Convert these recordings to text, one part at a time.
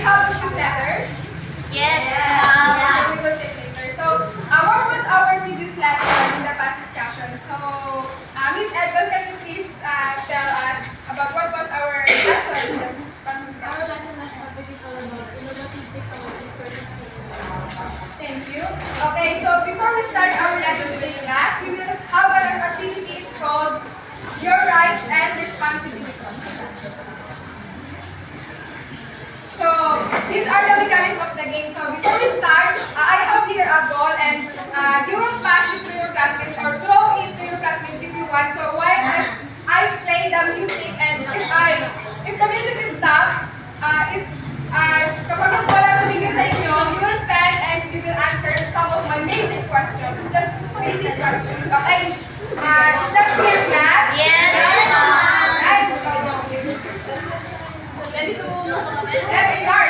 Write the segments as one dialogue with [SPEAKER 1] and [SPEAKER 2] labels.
[SPEAKER 1] how to choose letters?
[SPEAKER 2] Yes.
[SPEAKER 1] We will check later. So, what was our previous lesson in the past discussion? So, Miss Edwell, can you please tell us about what was our lesson in the past
[SPEAKER 2] Our
[SPEAKER 1] discussion?
[SPEAKER 2] lesson last topic is all about innovative technologies for the future.
[SPEAKER 1] Thank you. Okay, so before we start our lesson today, class, we will have an activity. It's called Your Rights and Responsibilities. So, these are the mechanics of the game. So, before we start, I have here a ball and you will pass it to your classmates or throw it to your classmates if you want. So, while I play the music and if the music is stopped, kapag yung bola tumigil sa inyo, you will stand and you will answer some of my basic questions. Just basic questions, okay? Is that clear, class?
[SPEAKER 2] Yes,
[SPEAKER 1] Right. Ready to let's start.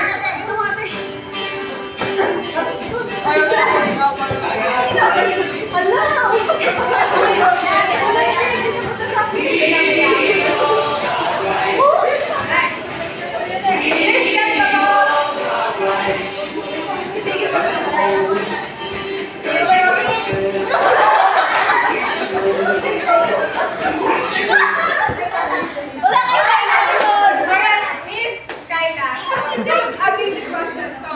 [SPEAKER 1] Miss Kayla, just a basic question. So,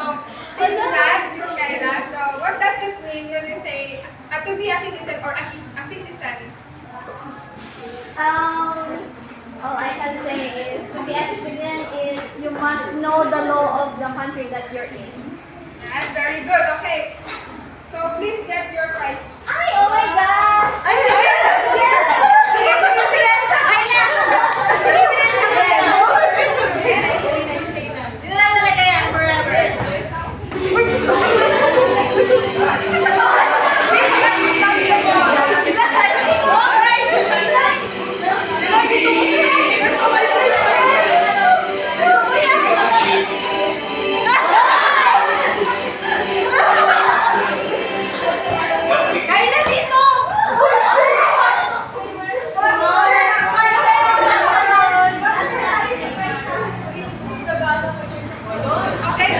[SPEAKER 1] this is that, Miss Kayla. So, what does it mean when you say to be a citizen or a citizen?
[SPEAKER 3] All I can say is to be a citizen is you must know the law of the country that you're in.
[SPEAKER 1] Yes, very good. Okay. So, please get your prize.
[SPEAKER 3] Ay, oh my gosh!
[SPEAKER 1] Ay, sige!
[SPEAKER 3] Yes!
[SPEAKER 1] Sige, sige, sige! Ay, na! Sige,
[SPEAKER 2] Ito lang talaga yan, forever.
[SPEAKER 1] Kain na dito! Okay,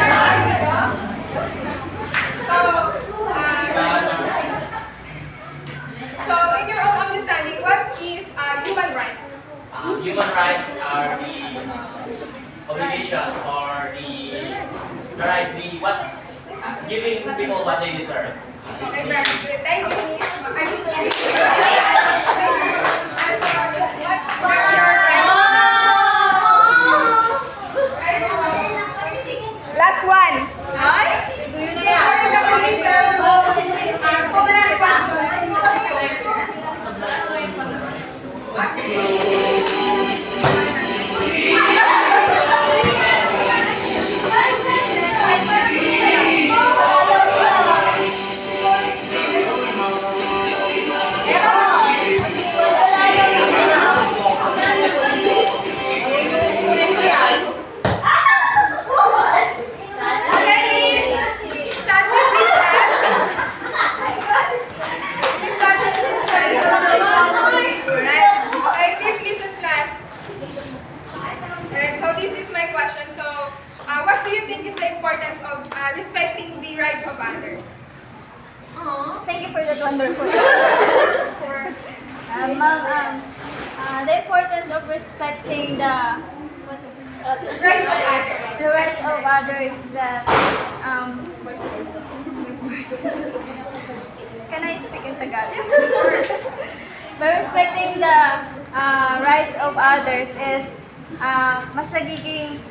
[SPEAKER 1] so in your own understanding, what is human rights?
[SPEAKER 4] Human rights are the obligations or the rights, what giving people what they deserve.
[SPEAKER 1] Okay, very good. Thank you, Miss. What are your rights? Last one. Ay? Okay, Miss. Sancho, please stand. Miss Sancho, please stand. Alright. Okay, please listen, class. Alright, so this is my question. So, what do you think is the importance of respecting the rights of others?
[SPEAKER 3] Thank you for that wonderful question. The importance of respecting the
[SPEAKER 1] Rights of others.
[SPEAKER 3] rights of others is that can I speak in Tagalog?
[SPEAKER 1] Yes, of course.
[SPEAKER 3] By respecting the rights of others is mas nagiging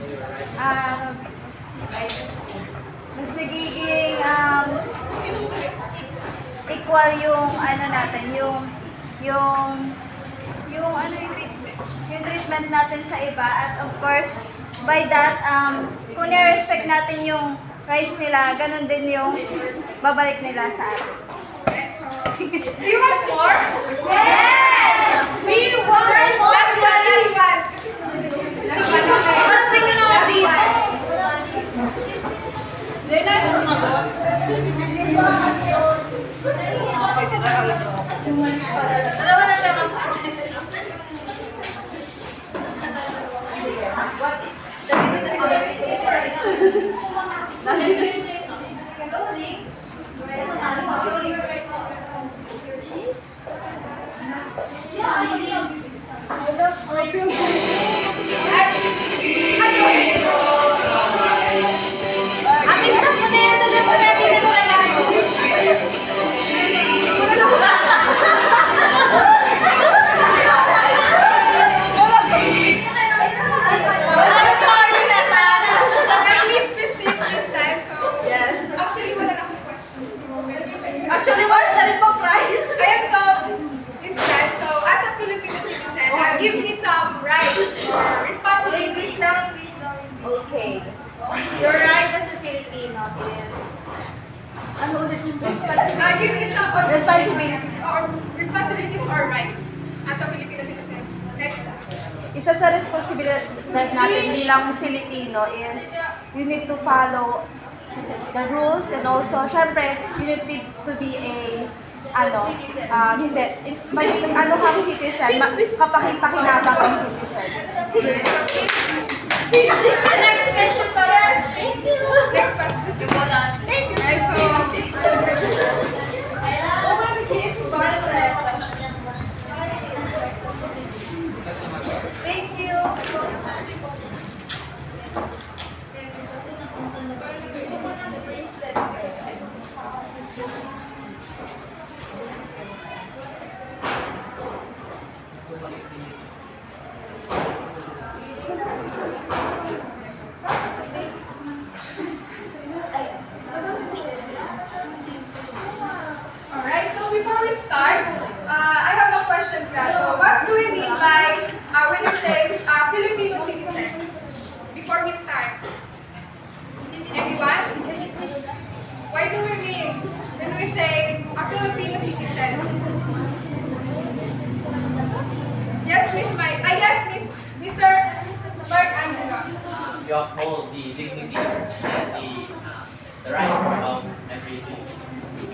[SPEAKER 3] equal yung ano natin, yung treatment natin sa iba, at of course by that kung nirespect natin yung rights nila, ganun din yung babalik nila sa atin.
[SPEAKER 1] Do you want more?
[SPEAKER 3] Yes!
[SPEAKER 1] We want more. Last one, last one. Last one, okay.
[SPEAKER 2] Sige naman dito.
[SPEAKER 1] They're not sumagot.
[SPEAKER 2] Dalawa na siya mag
[SPEAKER 1] What is
[SPEAKER 3] Ate, stop mo na yan. Dali mo na. Dili mo na lang. Sorry, Nata.
[SPEAKER 1] I miss Christine this time, so
[SPEAKER 3] Yes.
[SPEAKER 1] actually wala na akong questions.
[SPEAKER 3] Actually, wala na rin po prize.
[SPEAKER 1] Ayan, so this time, so as a Filipino citizen, give me some rights or responsibilities.
[SPEAKER 3] Okay. Your right as a Filipino is... Ano ulit yung
[SPEAKER 1] Give me some responsibilities or rights as a Filipino citizen. Next.
[SPEAKER 3] Isa sa responsibilidad natin bilang Filipino is you need to follow the rules and also, syempre, you need to be a ano kang citizen, kapakipakinabang kang citizen.
[SPEAKER 1] The next question pala. Next question. Right,
[SPEAKER 3] Thank you.
[SPEAKER 1] Alright, so before we start, I have a question, class. So what do we mean by when you say Filipino citizen? Before we start. Anyone? Why do we mean when we say a Filipino citizen? Yes, Miss Mike. Yes, Mr. Mark Angelo.
[SPEAKER 4] You uphold the dignity and the rights of every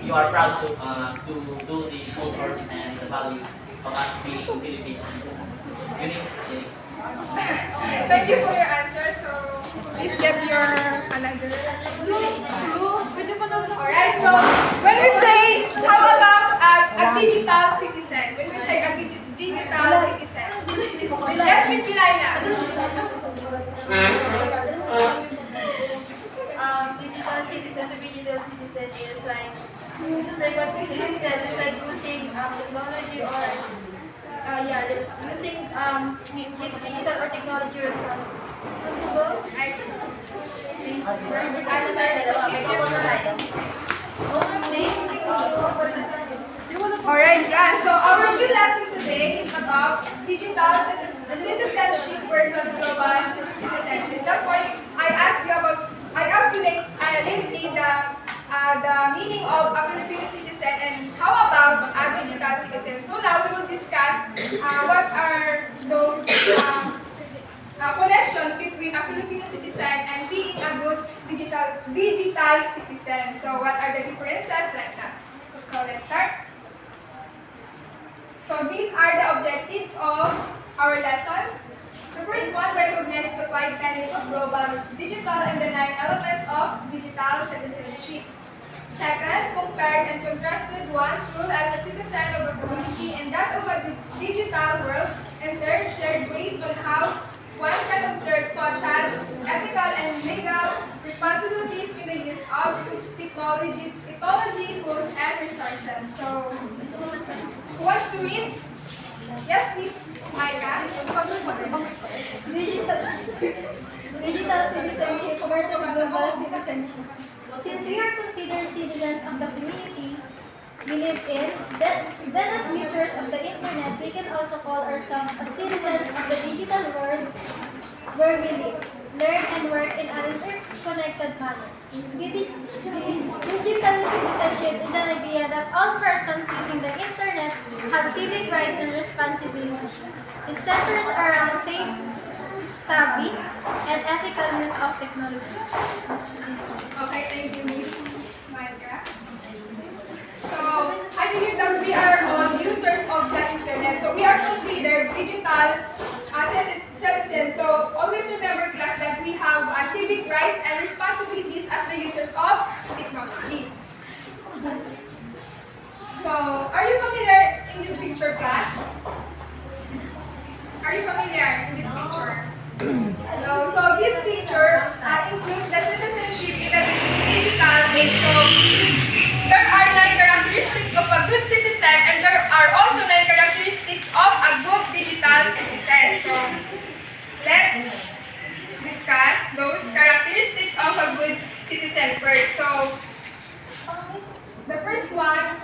[SPEAKER 4] you are proud to do the cultures and the values of us being Filipinos. Unique.
[SPEAKER 1] Thank you for your answer. So please get your another. Alright, so when we say, how about a digital citizen? When we say a digital citizen. Yes, Miss Delilah.
[SPEAKER 2] Digital citizen to digital citizen is like, just like what Christine said, it's like using technology or using digital or technology responsibly.
[SPEAKER 1] Alright, yeah. So our new lesson today is about digital citizenship versus global citizenship. That's why I asked you lately the meaning of a Filipino citizen and how about a digital citizen. So now we will discuss what are those connections between a Filipino citizen and being a good digital citizen. So what are the differences like that? So let's start. So these are the objectives of our lessons. The first one, recognize the 5 tenets of global digital and the 9 elements of digital citizenship. Second, compared and contrasted one's role as a citizen of a community and that of a digital world. And third, shared ways on how one can observe social, ethical, and legal responsibilities in the use of technology tools, and resources. So, who wants to read? Yes, Miss Micah.
[SPEAKER 2] Digital citizenship versus global citizenship. Since we are considered citizens of the community we live in, then as users of the internet, we can also call ourselves a citizens of the digital world where we live, learn, and work in an interconnected manner. Digital citizenship is an idea that all persons using the internet have civic rights and responsibilities. It centers around safe, savvy, and ethical use of technology.
[SPEAKER 1] Okay, thank you, Miss Micah. So, I believe that we are all users of the internet. So, we are considered digital citizens. So, always remember, class, that we have a rights and responsibilities as the users of technology. So, are you familiar in this picture, class? Are you familiar in this picture? No. So, this picture includes the citizenship in the digital age. So, there are 9 characteristics of a good citizen, and there are also 9 characteristics of a good digital citizen. So, let's discuss those characteristics of a good citizen first. So, the first one,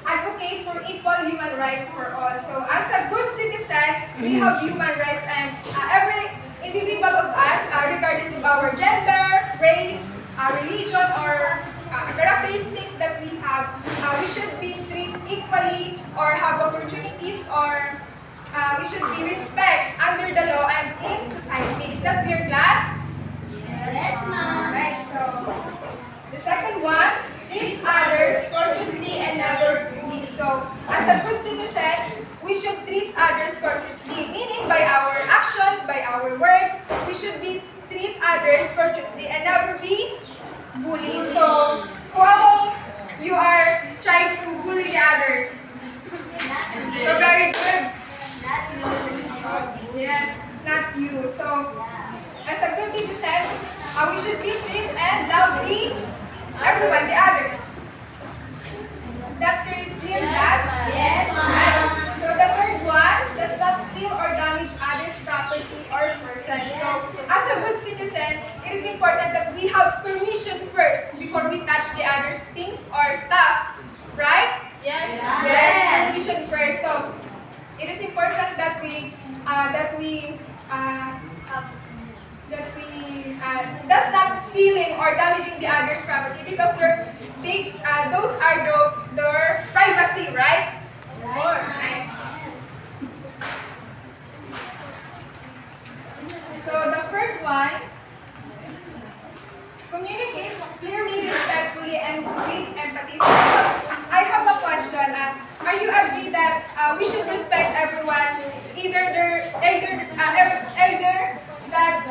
[SPEAKER 1] advocates for equal human rights for all. So, as a good citizen, we have human rights, and every individual of us, regardless of our gender, race, religion, or characteristics that we have, we should be treated equally or have opportunities, or we should be respected under the law and in society. Is that clear, class?
[SPEAKER 2] Yes, ma'am.
[SPEAKER 1] Alright, so the second one, treat others courteously and never rudely. So, as a good citizen, we should treat others courteously, meaning by our actions, by our words, we should be treat others courteously and never be bully. So, who among you are trying to bully the others? So, very good. Yes, not you. So, as a good citizen, we should be treat and love everyone, the others. Is that clear, class?
[SPEAKER 2] Yes, ma'am.
[SPEAKER 1] Right. So the third one, does not steal or damage others' property or person. So as a good citizen, it is important that we have permission first before we touch the others' things or stuff. Right?
[SPEAKER 2] Yes,
[SPEAKER 1] Yes, permission first. So it is important that we does not stealing or damaging the other's property, because those are their privacy, right? Of course. Right. So the third one, communicates clearly, respectfully, and with empathy. So I have a question. Are you agree that we should respect everyone, either that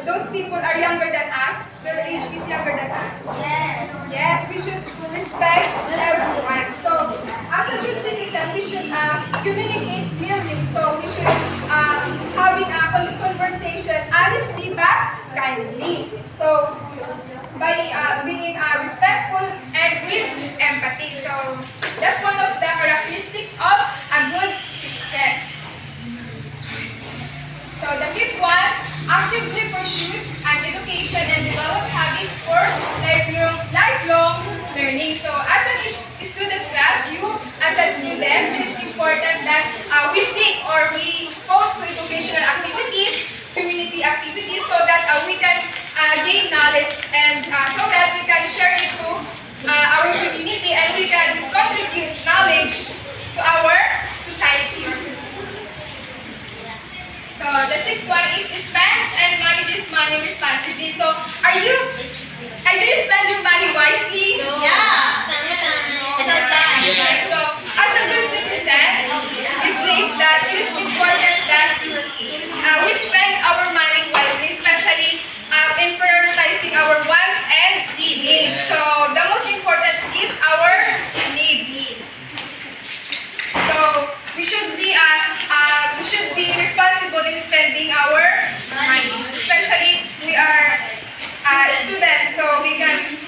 [SPEAKER 1] those people are younger than us, their age is younger than us?
[SPEAKER 2] Yes.
[SPEAKER 1] Yes, we should respect everyone. So, as a good citizen, we should communicate clearly. So, we should having a conversation honestly but kindly. So, by being respectful and with empathy. So, that's one of the characteristics of a good citizen. So, the fifth one, actively pursues an education and develops habits for lifelong learning. So, as a student class, you as a student, it is important that we seek or we expose to educational activities, community activities, so that we can gain knowledge, and so that we can share it to our community, and we can contribute knowledge to our society. So the sixth one is spends and manages money responsibly. So do you spend your money wisely?
[SPEAKER 2] Yeah. Sometimes.
[SPEAKER 4] Yes.
[SPEAKER 1] So as a good citizen, it says that it is important that we spend our money wisely, especially in prioritizing our wants and needs. So the most important is our needs. So we should be responsible in spending our money. Especially we are students, so we can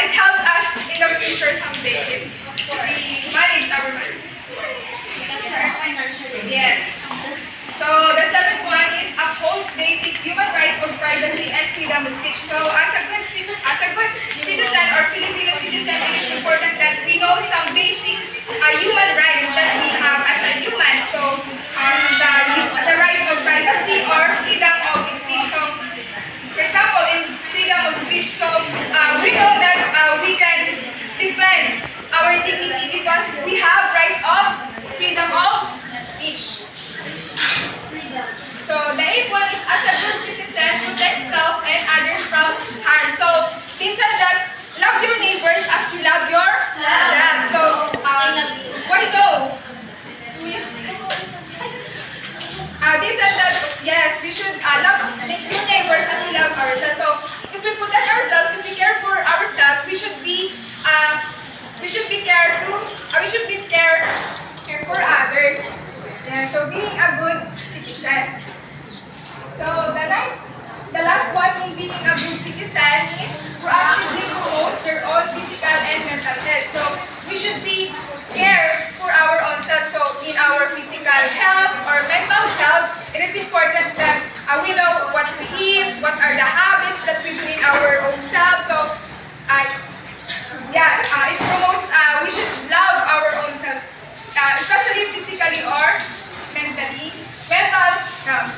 [SPEAKER 1] it helps us in the future someday if we manage our money. Yes. So the seventh one is upholds basic human rights of privacy and freedom of speech. So as a good citizen or Filipino citizen, it is important that we know some basic human rights that we have as a human. So the rights of privacy or freedom of speech. So for example, in freedom of speech, so we know that we can defend our dignity because we have rights of freedom of speech. So the eighth one is as a good citizen, protect self and others from harm. So they said that love your neighbors as you love yourself. So why no? They said that yes, we should love your neighbors as we love ourselves. one in being a good citizen is proactively promotes their own physical and mental health. So we should be care for our own selves. So in our physical health or mental health, it is important that we know what we eat, what are the habits that we do in our own selves. So it promotes, we should love our own selves, especially physically or mentally. Mental health.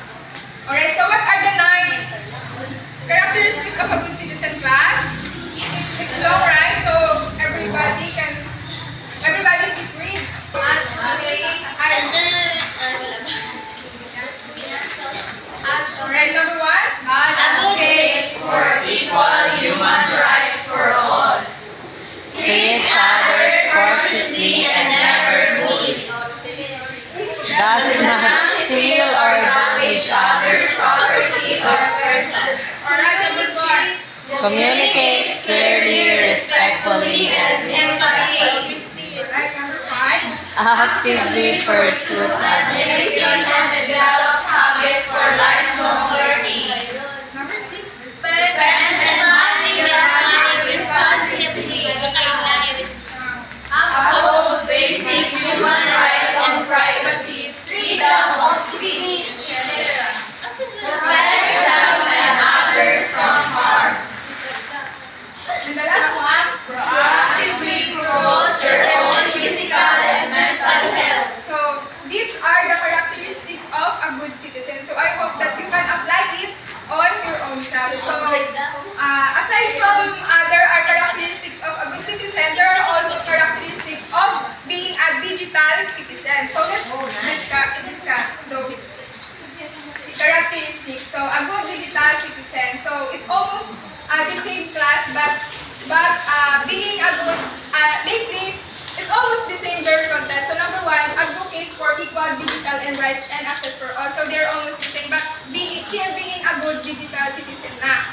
[SPEAKER 1] Alright, so what are the 9 characteristics of a good citizen, class? It's long, right? So everybody please read. Alright, number 1.
[SPEAKER 5] Advocates for equal human rights for all. Treats others courteously and never bullies. Does not steal or damage others' property or person.
[SPEAKER 1] Alright, number 2.
[SPEAKER 5] Communicates clearly, respectfully, and emphatically.
[SPEAKER 1] Alright, number 5.
[SPEAKER 5] Actively pursues education and develops habits for lifelong learning.
[SPEAKER 1] Number 6.
[SPEAKER 5] Spends money responsibly. Upholds basic human rights and privacy, freedom of speech. Protects self and others from harm.
[SPEAKER 1] And the last one.
[SPEAKER 5] Proactively promotes their own physical and mental health.
[SPEAKER 1] So these are the characteristics of a good citizen. So I hope that you can apply it on your own self. So aside from there are characteristics of a good citizen, there are also characteristics of being a digital citizen. So let's discuss those characteristics. So a good digital citizen. So it's almost the same class, but being a good lately it's almost the same very content. So number 1, advocates for equal digital and rights and access for all. So they're almost the same, but being a good digital citizen na.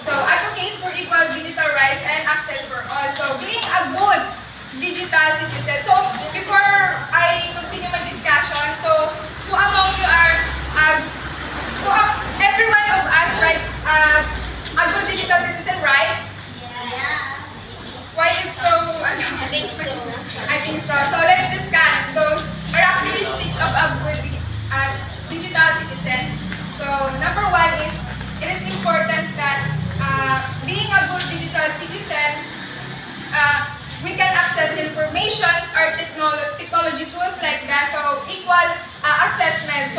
[SPEAKER 1] So advocates for equal digital rights and access for all. So being a good digital citizen. So before I continue my discussion, so who among you are every one of us, right, a good digital citizen, right? Why if so? I think so. So let's discuss those characteristics of a good digital citizen. So number 1 is, it is important that being a good digital citizen, we can access information or technology tools like that. So equal assessment.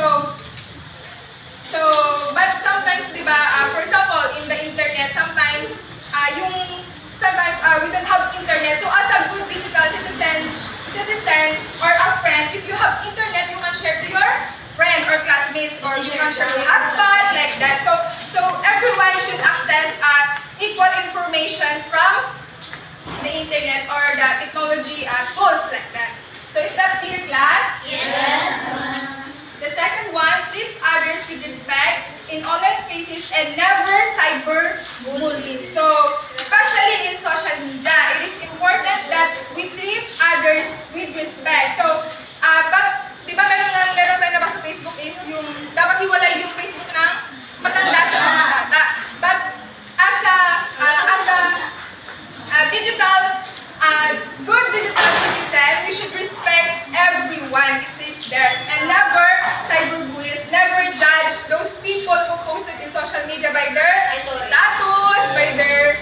[SPEAKER 1] But sometimes, di ba, for example, in the internet, sometimes we don't have internet. So as a good digital citizen or a friend, if you have internet, you can share to your friend or classmates, or you can share a hotspot like that. So everyone should access equal information from the internet or the technology tools like that. So is that clear, class?
[SPEAKER 5] Yes.
[SPEAKER 1] The second one, treats others with respect in online spaces and never cyber bullies. So, especially in social media, it is important that we treat others with respect. So, di ba meron tayo na ba sa Facebook is yung dapat hiwalay yung Facebook ng matanda sa mga bata. But as a good digital citizen, we should respect everyone. It says there. And never cyberbullies, never judge those people who posted in social media by their status, by their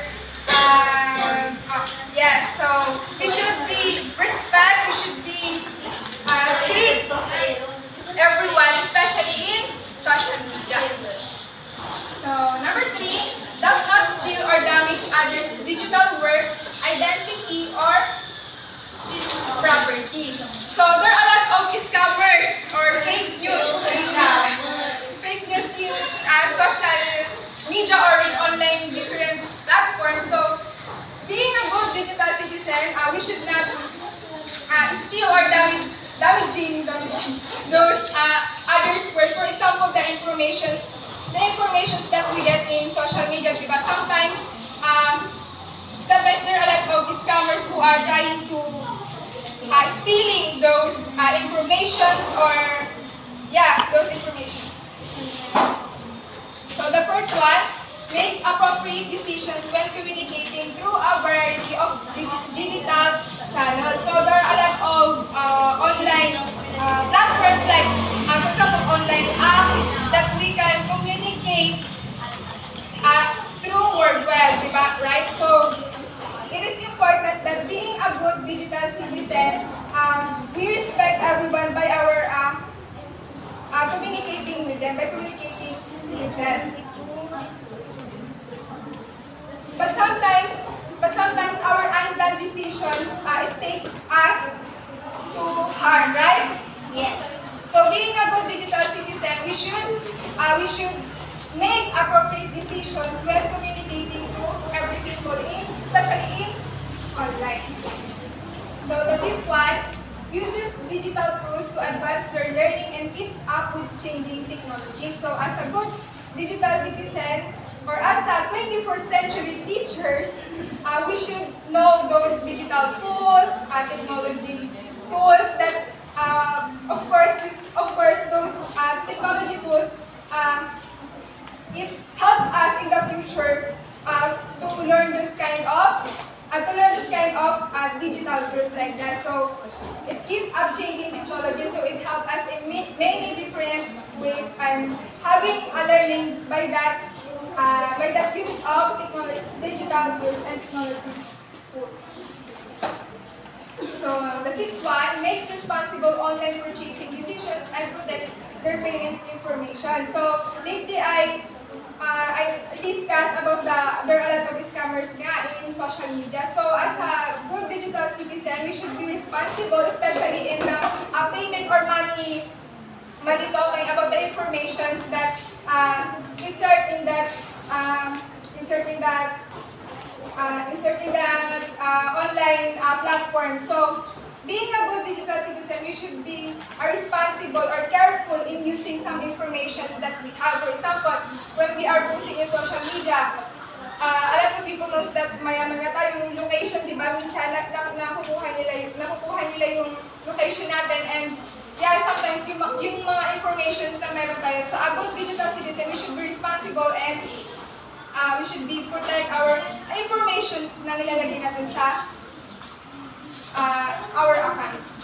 [SPEAKER 1] so we should be respect, we should be treat everyone, especially in social media. So number 3, does not steal or damage others' digital work, identity, or property. So there are a lot of scammers or fake news. Fake news in social media or in online different platforms. So being a good digital citizen, we should not steal or damaging those others' words. For example, the informations that we get in social media, diba? Sometimes there are a lot of scammers who are trying to stealing those informations or those informations. So So the first one, makes appropriate decisions when communicating through a variety of digital channels. So there are a lot of online platforms like, for example, online apps that we can communicate through word web, diba? Right? So it is important that being a good digital citizen, we respect everyone by our communicating with them, by communicating with them. But sometimes our unplanned decisions, it takes us to harm, right?
[SPEAKER 3] Yes.
[SPEAKER 1] So being a good digital citizen, we should make appropriate decisions when communicating to every people, especially in online. So the fifth one, uses digital tools to advance their learning and keeps up with changing technology. So as a good digital citizen, or as a 21st century teachers, we should know those digital tools, technology tools that, of course, those technology tools, it helps us in the future to learn this kind of digital tools like that. So it keeps up changing technology, so it helps us in many different ways and having a learning by that use of technology, digital tools and technology tools. So the sixth one, makes responsible online purchasing decisions and protects their payment information. So lately I discussed about there are a lot of scammers nga in social media. So as a good digital citizen, we should be responsible, especially in the payment or money talking about the information that insert in that online platform. So being a good digital citizen, we should be responsible or careful in using some information that we have. For example, when we are posting in social media, a lot of people knows that mayaman nga tayo yung location, di ba? Minsan nakukuha nila yung location natin, and yeah, sometimes yung mga informations na meron tayo. So a good digital citizen, we should be responsible and we should be protect our informations na nilalagay natin sa our accounts.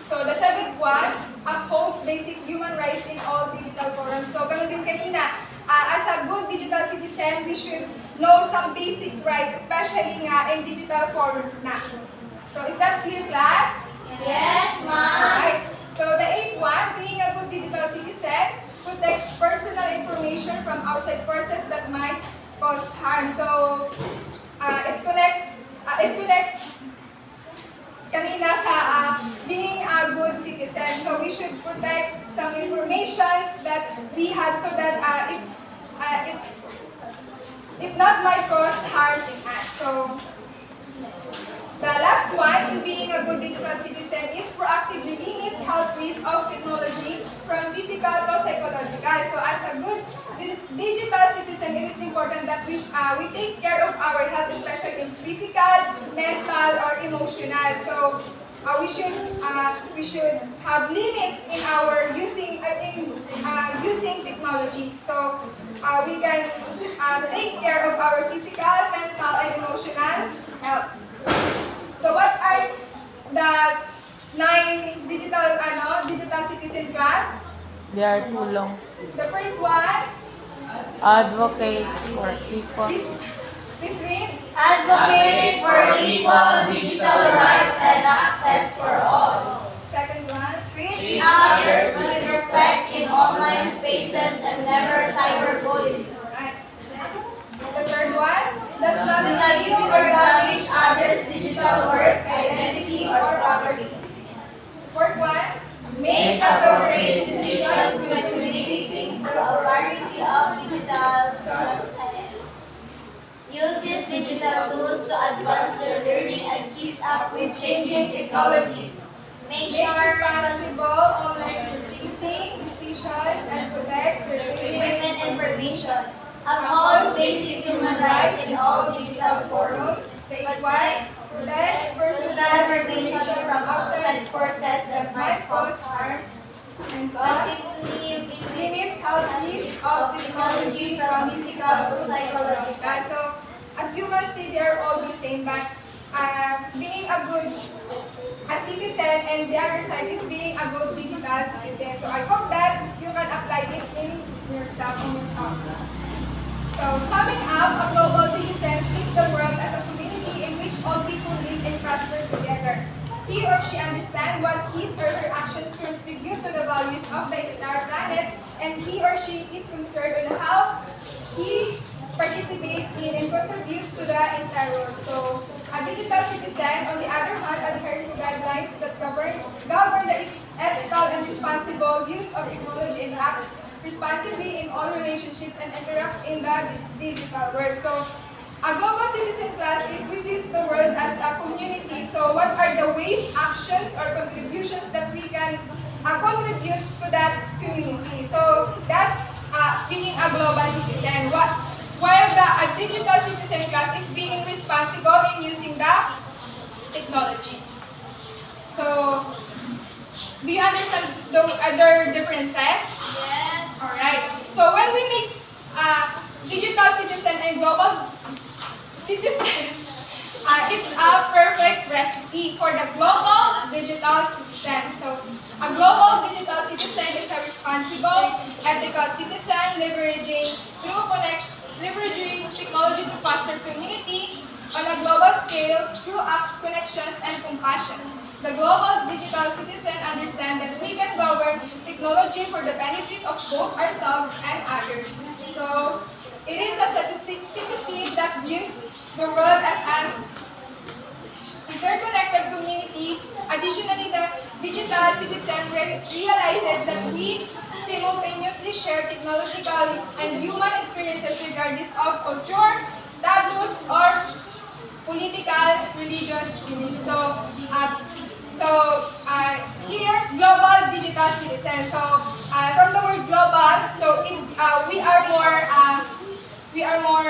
[SPEAKER 1] So the seventh one, upholds basic human rights in all digital forums. So ganun din kanina, as a good digital citizen, we should know some basic rights, especially nga in digital forums na. So is that clear, class?
[SPEAKER 5] Yes, ma'am.
[SPEAKER 1] Alright. So the eighth one, being a good digital citizen, protects personal information from outside forces that might cause harm. So it connects kanina sa being a good citizen. So we should protect some information that we have so that it not might cause harm in us. So the last one, in being a good digital citizen, is proactively limits health risks of technology from physical to psychological. So as a good digital citizen, it is important that we take care of our health, especially in physical, mental, or emotional. So we should have limits in our using technology. So we can take care of our physical, mental, and emotional health. So what are the 9 digital citizen class?
[SPEAKER 6] They are too long.
[SPEAKER 1] The first one,
[SPEAKER 6] Advocate for people.
[SPEAKER 1] please read.
[SPEAKER 5] Advocates for equal digital rights and access for all.
[SPEAKER 1] Second one,
[SPEAKER 5] Treats others with respect in online spaces and never cyberbullies.
[SPEAKER 1] alright. The third one, does not
[SPEAKER 5] Steal or damage others' digital work, identity, or property.
[SPEAKER 1] Fourth one,
[SPEAKER 5] Makes appropriate decisions when communicating through a variety of digital channels. Uses digital tools to advance their learning and keeps up with changing technologies. Make
[SPEAKER 1] makes
[SPEAKER 5] sure
[SPEAKER 1] responsible online purchasing decisions and protects their
[SPEAKER 5] women information. Upholds basic human rights in all digital forums.
[SPEAKER 1] State
[SPEAKER 5] But
[SPEAKER 1] one, protects personal
[SPEAKER 5] personal
[SPEAKER 1] information
[SPEAKER 5] information
[SPEAKER 1] from
[SPEAKER 5] from
[SPEAKER 1] outside
[SPEAKER 5] outside forces that might cause harm.
[SPEAKER 1] and
[SPEAKER 5] Actively
[SPEAKER 1] limits health use of technology from physical to psychological. So, as you can see, they are all the same, but being a good citizen and the other side is being a good digital citizen. So, I hope that you can apply it in yourself. So, summing up, a global citizen sees the world as a community in which all people live and prosper together. He or she understands what his or her actions contribute to the values of the entire planet, and he or she is concerned on how he participates in and contributes to the entire world. So, a digital citizen, on the other hand, adheres to guidelines that govern the ethical and responsible use of technology and acts responsibly in all relationships and interacts in the digital world. So, a global citizen class is we see the world as a community. So, what are the ways, actions, or contributions that we can contribute to that community? So, that's being a global citizen. While a digital citizen class is being responsible in using the technology. So, do you understand the other differences?
[SPEAKER 5] Yes.
[SPEAKER 1] Alright. So when we mix digital citizen and global citizen, it's a perfect recipe for the global digital citizen. So a global digital citizen is a responsible, ethical citizen leveraging technology to foster community on a global scale through connections and compassion. The global digital citizen understands that we can govern technology for the benefit of both ourselves and others. So, it is a citizen that views the world as an interconnected community. Additionally, the digital citizen realizes that we simultaneously share technological and human experiences regardless of culture, status, or political, religious beliefs. Here, global digital citizen. So, from the word global, we are more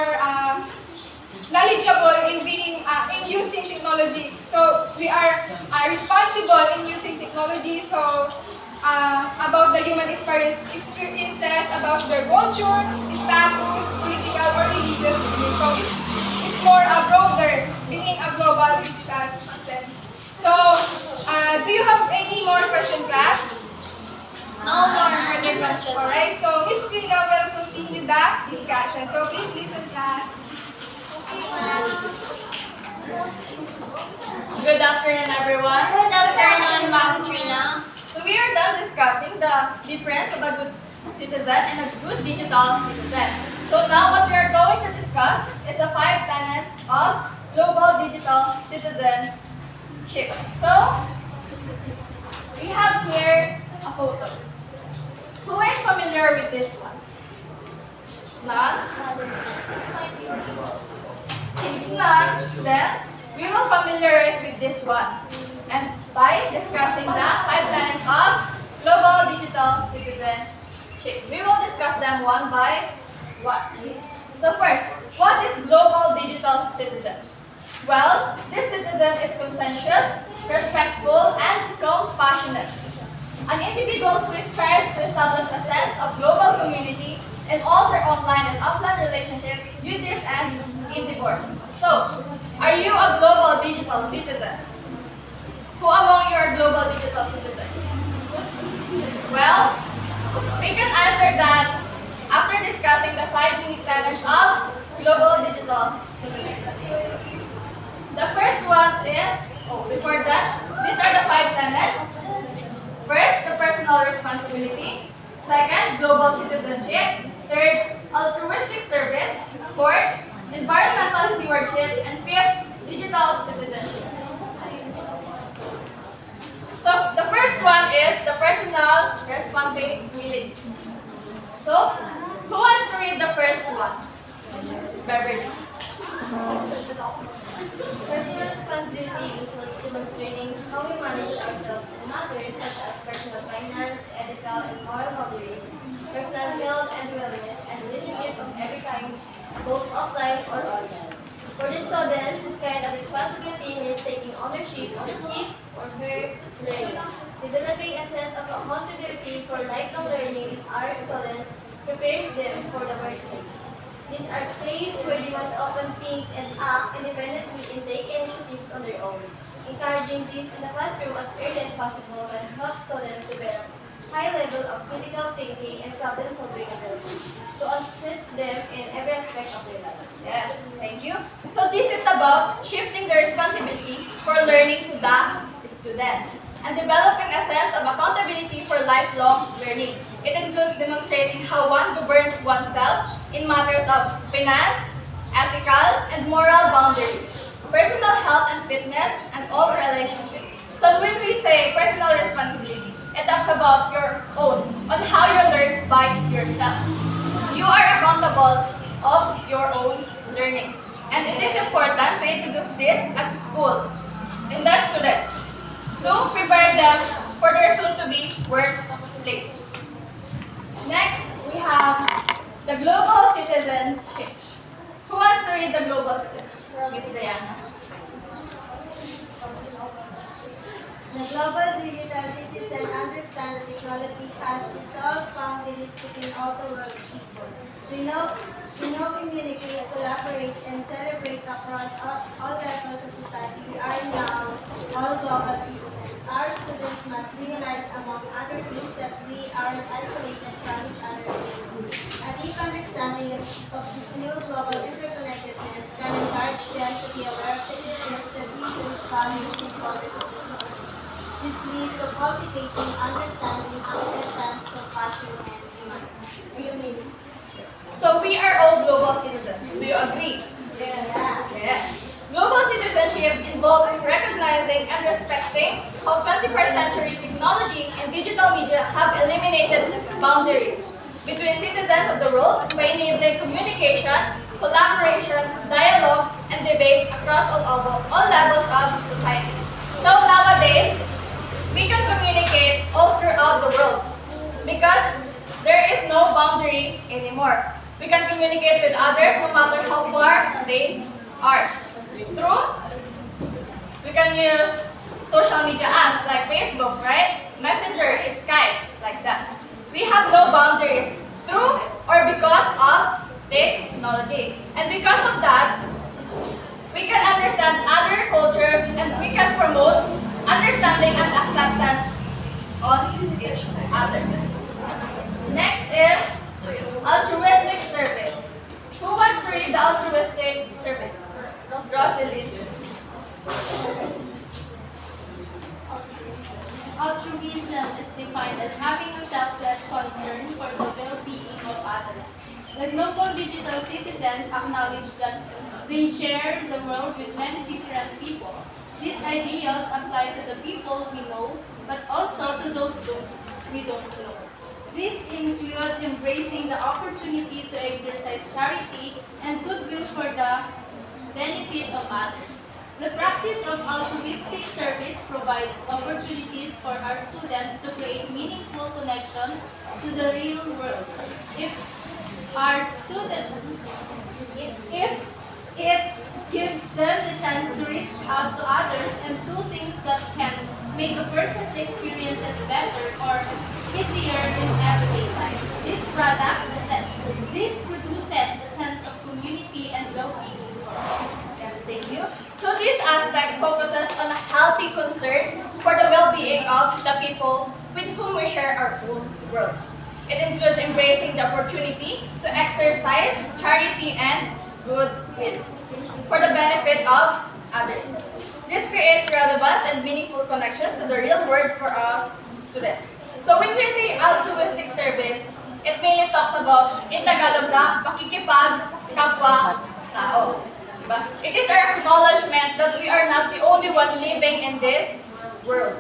[SPEAKER 1] knowledgeable in in using technology. So, we are responsible in using technology. So, about the human experiences, about their culture, status, political, or religious beliefs. So, it's more broader, being a global digital citizen. So, do you have any more question, class?
[SPEAKER 5] No more further questions.
[SPEAKER 1] Alright, so Ms. Trina will continue the discussion. So, please listen, class.
[SPEAKER 7] Good afternoon, everyone.
[SPEAKER 5] Good afternoon, Ma'am Trina.
[SPEAKER 7] So we are done discussing the difference of a good citizen and a good digital citizen. So now what we are going to discuss is the 5 tenets of global digital citizenship. So we have here a photo. Who is familiar with this one? None? If none, then we will familiarize with this one. And by discussing the 5 tenets of global digital citizenship, we will discuss them one by one. So first, what is global digital citizen? Well, this citizen is conscientious, respectful, and compassionate. An individual who strives to establish a sense of global community in all their online and offline relationships, duties, and endeavors. So, are you a global digital citizen? Who among you are global digital citizen? Well, we can answer that after discussing the 5 unique tenets of global digital citizenship. The first one is, before that, these are the 5 tenets. First, the personal responsibility. Second, global citizenship. Third, altruistic service. Fourth, environmental stewardship. And fifth, digital citizenship. So, the first one is the personal responsibility. So, who wants to read the first one? Beverly.
[SPEAKER 2] Personal responsibility includes demonstrating how we manage ourselves in matters such as personal finance, ethical and moral boundaries, personal health and wellness, and relationships of every kind, both offline or online. For the students, this kind of responsibility means taking ownership of his or her learning. Developing a sense of accountability for lifelong learning is our students'
[SPEAKER 5] prepares them for the workplace. These are places where they must often think and act independently and take initiatives on their own. Encouraging this in the classroom as early as possible can help students develop high level of critical thinking and problem-solving ability to assist them in every aspect of their life.
[SPEAKER 7] Yes, thank you. So this is about shifting the responsibility for learning to the student and developing a sense of accountability for lifelong learning. It includes demonstrating how one governs oneself in matters of finance, ethical, and moral boundaries, personal health and fitness, and all relationships. So when we say personal responsibility, it talks about your own, on how you learn by yourself. You are accountable of your own learning. And it is important to introduce this at school in the students to prepare them for their soon-to-be workplace. Next, we have the global citizenship. Who wants to read the global citizenship? Miss Diana.
[SPEAKER 2] The global digital citizen understand that technology has resolved boundaries between all the world's people. We know, communicate, collaborate, and celebrate across all levels of society. We are now all global citizens. Our students must realize, among other things, that we aren't isolated from each other. A deep understanding of this new global interconnectedness can encourage them to be aware of the issues, traditions, values, and cultures of the society. This leads to cultivating understanding, acceptance, compassion, and unity.
[SPEAKER 7] So we are all global citizens. Do you agree?
[SPEAKER 2] Yeah.
[SPEAKER 7] Yes. Global citizenship involves recognizing and respecting how 21st century technology and digital media have eliminated boundaries between citizens of the world by enabling communication, collaboration, dialogue, and debate across all levels of society. So nowadays, we can communicate all throughout the world because there is no boundary anymore. We can communicate with others no matter how far they are. Through, we can use social media apps like Facebook, right? Messenger, Skype, like that. We have no boundaries through or because of technology. And because of that, we can understand other cultures and we can promote understanding and acceptance on each other. Next is altruistic service. Who wants to read the altruistic service? Rosalyn.
[SPEAKER 5] Altruism is defined as having a selfless concern for the well-being of others. The global digital citizens acknowledge that they share the world with many different people. These ideals apply to the people we know, but also to those we don't know. These include embracing the opportunity to exercise charity and goodwill for the benefit of others. The practice of altruistic service provides opportunities for our students to create meaningful connections to the real world. If it gives them the chance to reach out to others and do things that can make a person's experiences better or easier in everyday life. This produces a sense of community and well-being.
[SPEAKER 7] Yes, thank you. So this aspect focuses on a healthy concern for the well-being of the people with whom we share our full world. It includes embracing the opportunity to exercise charity and goodwill for the benefit of others. This creates relevant and meaningful connections to the real world for our students. So when we say altruistic service, it mainly talks about, in Tagalog na, pakikipag-kapwa-tao. Diba? It is our acknowledgement that we are not the only one living in this world.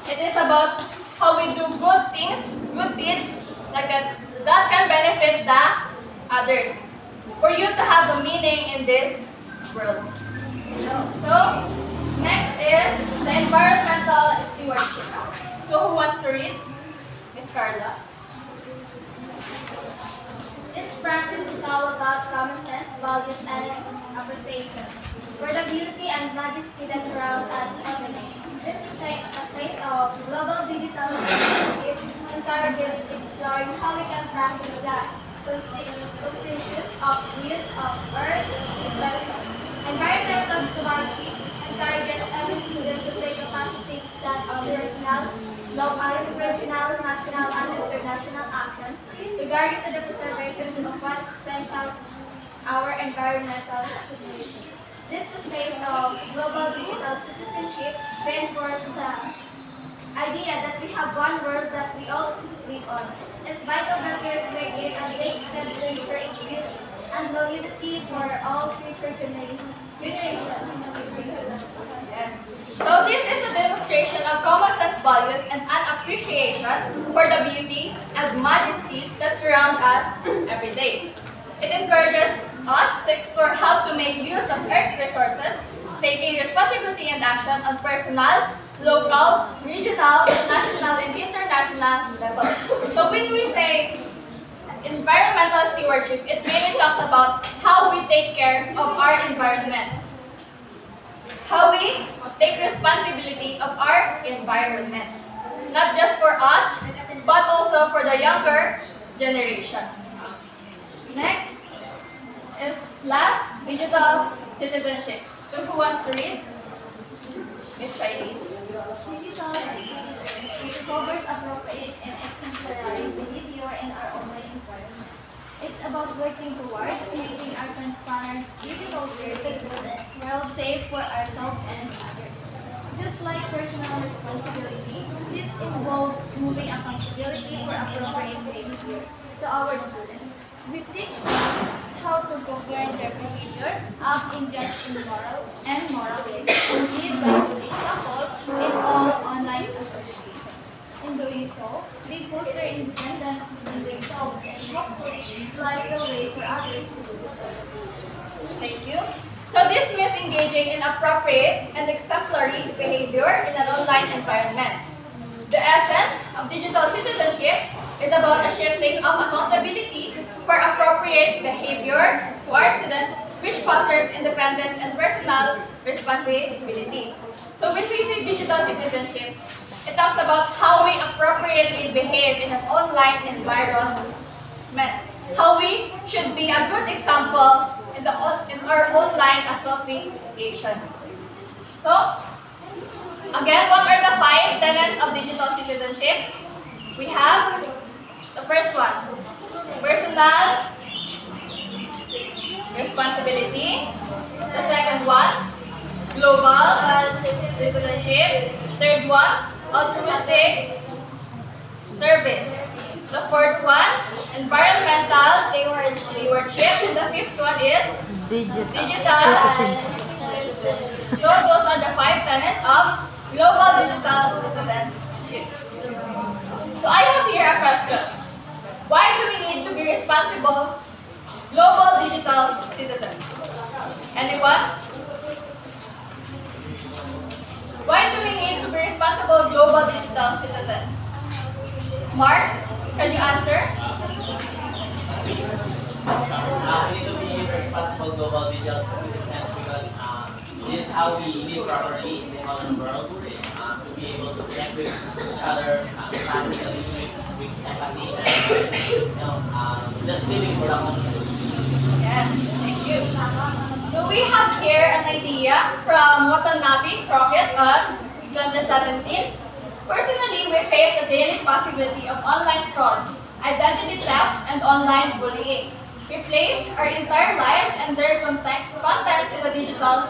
[SPEAKER 7] It is about how we do good things, good deeds, like that can benefit the others. For you to have a meaning in this world. So, next is the environmental stewardship. So, who wants to read? Miss Carla.
[SPEAKER 2] This practice is all about common sense, values, and appreciation. for the beauty and majesty that surrounds us every day. This is a site of global digital citizenship encourages exploring how we can practice the conscientious of use of Earth's resources. Environmental stewardship encourages every student to take a positive stand on personal, local, regional, national, and international actions regarding to the preservation of what is essential our environmental situation. This facade of global digital citizenship reinforces the idea that we have one world that we all live on. It's vital that we respect it and take steps to ensure its beauty and validity for all future generations.
[SPEAKER 7] So this is a demonstration of common sense values and an appreciation for the beauty and majesty that surround us every day. It encourages us to explore how to make use of Earth's resources, taking responsibility and action on personal, local, regional, national, and international levels. So when we say environmental stewardship, it mainly talks about how we take care of our environment, how we take responsibility of our environment, not just for us, but also for the younger generation. Next is last, digital citizenship. So who wants to read? Miss Shailene.
[SPEAKER 2] Digital citizenship covers appropriate and exemplary behavior in our online environment. It's about working towards making our transparent digital world safe for ourselves and others. Just like personal responsibility, this involves moving accountability for appropriate behavior to our students. We teach them how to govern their behavior up in just immoral and moral ways and lead by good example in all online associations. In doing so, they foster independence within themselves and hopefully light the way for others to do the same.
[SPEAKER 7] Thank you. So this means engaging in appropriate and exemplary behavior in an online environment. The essence of digital citizenship is about a shifting of accountability for appropriate behavior to our students, which fosters independence and personal responsibility. So when we say digital citizenship, it talks about how we appropriately behave in an online environment, how we should be a good example in our online association. So, again, what are the 5 tenets of digital citizenship? We have the first one, personal responsibility. The second one, global citizenship. Third one, altruistic service. The fourth one, environmental stewardship. And the fifth one is digital citizenship. So those are the 5 tenets of global digital citizenship. So I have here a question. Why do we need to be responsible global digital citizens? Anyone? Why do we need to be responsible global digital citizens? Mark, can you answer?
[SPEAKER 4] We need to be responsible global digital citizens because this is how we live properly in the modern world. To be able to connect with each other, practically with empathy and just living productively.
[SPEAKER 7] Yes, thank you. So we have here an idea from Watanabe Crockett on 2017. Personally, we face the daily possibility of online fraud, identity theft, and online bullying. We place our entire lives and their contents in the digital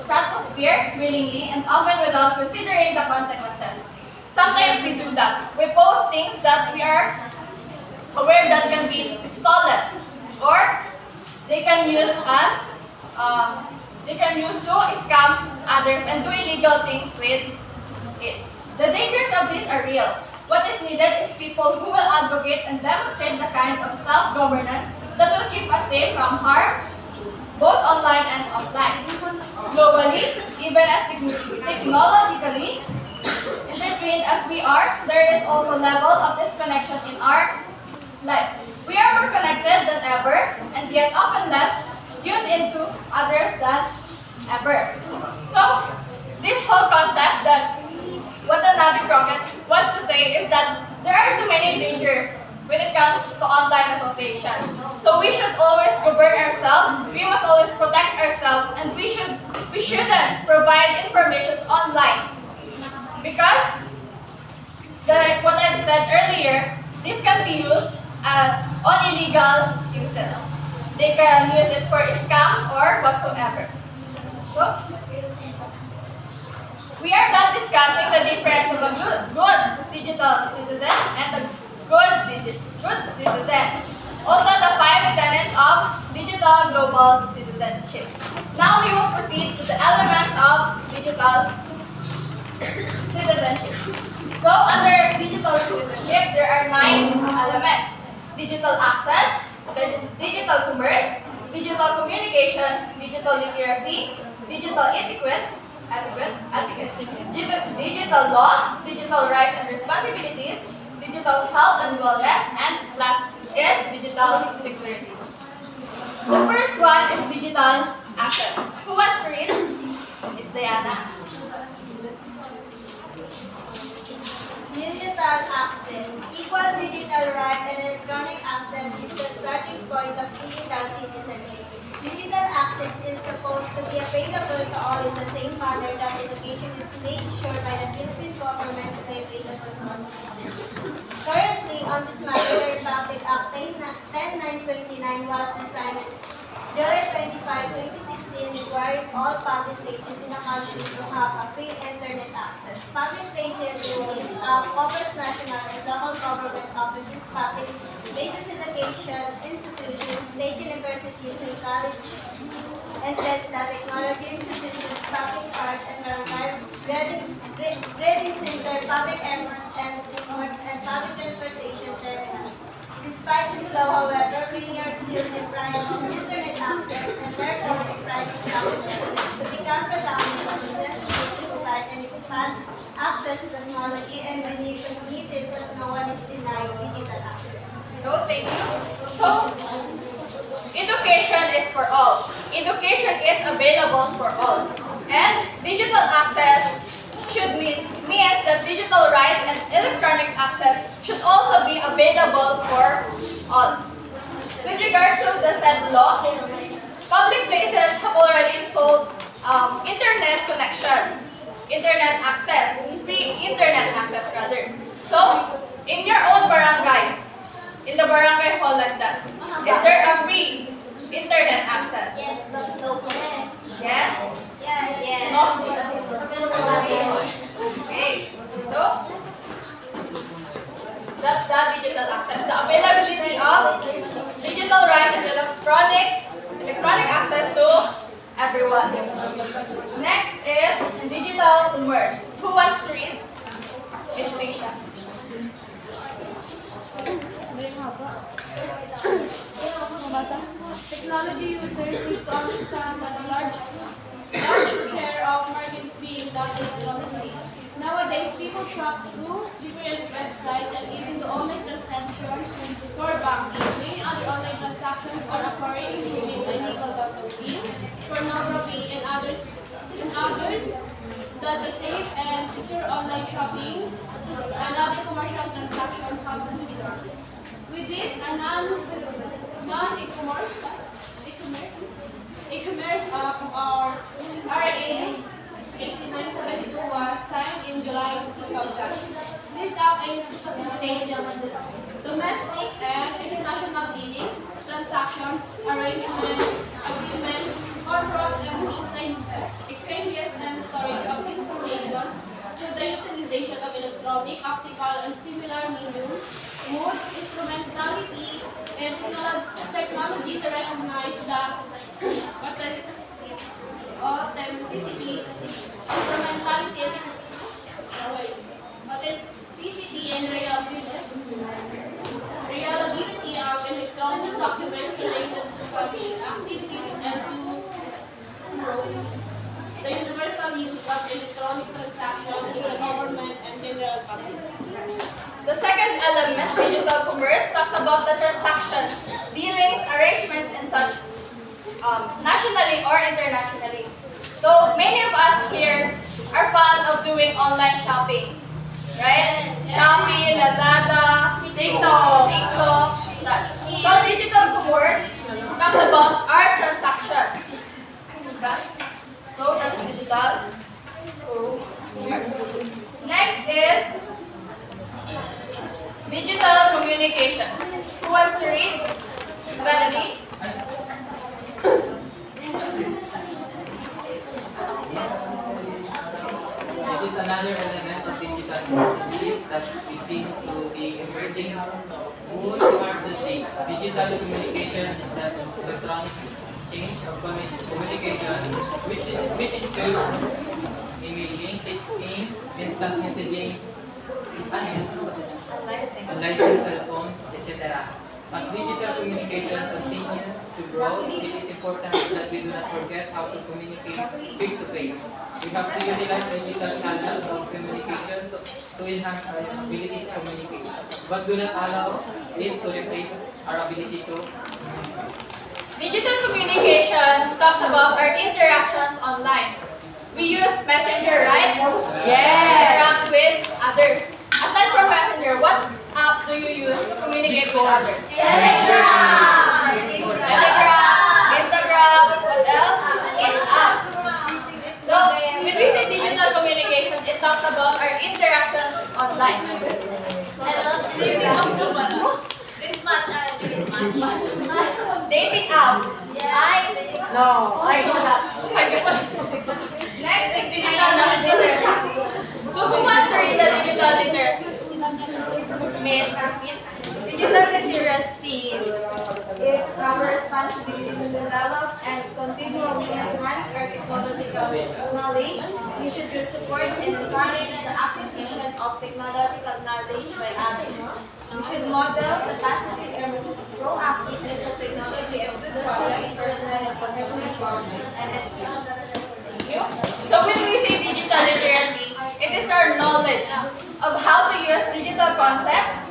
[SPEAKER 7] stratosphere willingly and often without considering the consequences. Sometimes we do that. We post things that we are aware that can be stolen, or they can use to scam others and do illegal things with it. The dangers of this are real. What is needed is people who will advocate and demonstrate the kind of self-governance that will keep us safe from harm, both online and offline. Globally, even as technologically intertwined as we are, there is also a level of disconnection in our life. We are more connected than ever, and yet often less tuned into others than whole concept that what the Nabi Prophet wants to say is that there are so many dangers when it comes to online association. So we should always govern ourselves, we must always protect ourselves, and we shouldn't provide information online. Because, like what I said earlier, this can be used on illegal uses. They can use it for scam or whatsoever. So, we are not discussing the difference of a good digital citizen and a good citizen. Also, the 5 tenets of digital global citizenship. Now we will proceed to the elements of digital citizenship. So, under digital citizenship, there are 9 elements: digital access, digital commerce, digital communication, digital literacy, digital etiquette, digital law, digital rights and responsibilities, digital health and wellness, and last is digital security. The first one is digital access. Who wants to read? It's Diana.
[SPEAKER 8] Digital access. Equal digital right and electronic access is the starting point of digital citizenship. Digital access is supposed to be available to all in the same manner that education is made sure by the Philippine government to be available to all citizens. Currently, on this matter, the Republic Act 10929 was designed July 25, 2016, requiring all public places in the country to have a free internet access. Public places covers national and local government offices, public places education institutions, state universities and college and TESDA technology institutions, public parks and grading center, public airports and seaports, and public transportation terminals. Despite this law, however, many are still deprived of internet access and therefore deprived of services to become productive and essential to provide and expand access to technology, and we need to meet it that no one is denied digital access.
[SPEAKER 7] So, thank you. So, education is for all. Education is available for all. And digital access should mean that digital rights and electronic access should also be available for all. With regard to the said law, public places have already installed internet connection, internet access, free internet access rather. So, in your own barangay, in the barangay hall like that, is there a free internet access?
[SPEAKER 8] Yes, but no yes.
[SPEAKER 7] Yes?
[SPEAKER 8] Yes.
[SPEAKER 7] No?
[SPEAKER 8] Yes.
[SPEAKER 7] Okay. So, that's the digital access. The availability of digital rights and electronic access to everyone. Next is digital commerce. Who wants to read? Miss Risha.
[SPEAKER 9] Technology users need to understand that a large share of market is being done electronically. Nowadays, people shop through different websites and even the online transactions for banking. Many other online transactions are occurring within the legal.log, pornography, and others. Thus, a safe and secure online shopping and other commercial transactions have to be done. With this, a e-commerce of our RA 8972 was signed in July 2000. This act aims to facilitate domestic and international dealings, transactions, arrangements, agreements, contracts, and exchanges and storage of information through the utilization of electronic, optical, and similar mediums, mode, instrumentality, and technology to recognize the authenticity, and reliability of electronic documents related to public activities and to the universal use of electronic transactions in the government and general public.
[SPEAKER 7] The second element, digital commerce, talks about the transactions, dealings, arrangements, and such nationally or internationally. So many of us here are fond of doing online shopping, right? Shopee, Lazada, TikTok, such. So digital commerce comes about our transactions. So that's digital. Next is digital communication. Who wants to read? Melody?
[SPEAKER 4] It is another element of digital citizenship that we seem to be embracing more toward the day. Digital communication is that electronic exchange of communication, which includes emailing, texting, instant messaging, unlicensed cell phones, etc. As digital communication continues to grow, it is important that we do not forget how to communicate face to face. We have to utilize digital channels of communication to enhance our ability to communicate, but do not allow it to replace our ability to communicate.
[SPEAKER 7] Digital communication talks about our interactions online. We use Messenger, right? Interact with others. Aside from Messenger, what app do you use to communicate with others? Telegram, Instagram, what else? WhatsApp. So, when we say digital communication, it talks about our interactions online. Dating app.
[SPEAKER 6] No, I don't have.
[SPEAKER 7] Next is digital literacy. So who wants to read the digital literacy? Miss.
[SPEAKER 3] Digital literacy, it's our responsibility to develop and continually enhance our technological knowledge. We should support and encourage the acquisition of technological knowledge by others. We should model the positive and proactive use of technology and good quality personal and professional and education.
[SPEAKER 7] So when we say digital literacy, it is our knowledge of how to use digital concepts